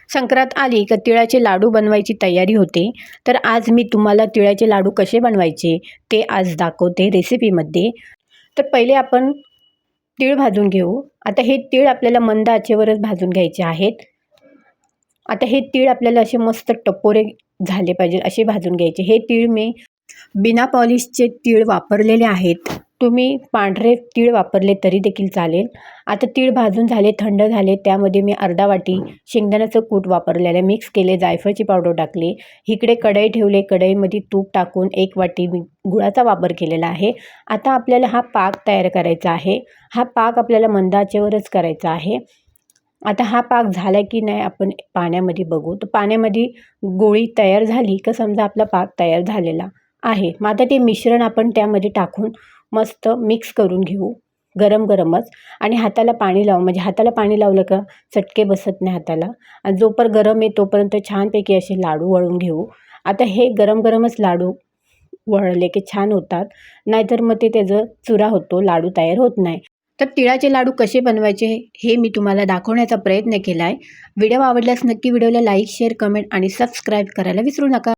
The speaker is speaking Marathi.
संक्रांत आली का तिळाचे लाडू बनवायची तयारी होते. तर आज मी तुम्हाला तिळाचे लाडू कसे बनवायचे ते आज दाखवते रेसिपीमध्ये. तर पहिले आपण तीळ भाजून घेऊ. आता हे तीळ आपल्याला मंद आचेवरच भाजून घ्यायचे आहेत. आता हे तीळ आपल्याला असे मस्त टपोरे झाले पाहिजे असे भाजून घ्यायचे. हे तीळ मी बिना पॉलिशचे तीळ वापरलेले आहेत. तुम्ही पांढरे तीळ वापरले तरी देखील चालेल. आता तीळ भाजून झाले, थंड झाले. त्यामध्ये मी अर्धा वाटी शेंगदाण्याचं कूट वापरलेलं आहे. मिक्स केले, जायफळची पावडर टाकली. इकडे कढई ठेवले, कढईमध्ये तूप टाकून 1 वाटी मी गुळाचा वापर केलेला आहे. आता आपल्याला हा पाक तयार करायचा आहे. हा पाक आपल्याला मंद आचेवरच करायचा आहे. आता हा पाक झाला की नाही आपण पाण्यामध्ये बघू. तर पाण्यामध्ये गोळी तयार झाली का समजा आपला पाक तयार झालेला आहे. मग आता ते मिश्रण आपण त्यामध्ये टाकून मस्त मिक्स करून घेऊ गरम गरमच. आणि हाताला पाणी लावू, म्हणजे हाताला पाणी लावलं का चटके बसत नाही हाताला. आणि जोपर्यंत गरम आहे तोपर्यंत छानपैकी असे लाडू वळून घेऊ. आता हे गरम गरमच लाडू वळले की छान होतात, नाहीतर मग ते त्याचं चुरा होतो, लाडू तयार होत नाही. तर तिळाचे लाडू कसे बनवायचे हे मी तुम्हाला दाखवण्याचा प्रयत्न केला आहे. व्हिडिओ आवडल्यास नक्की व्हिडिओला लाईक, शेअर, कमेंट आणि सबस्क्राईब करायला विसरू नका.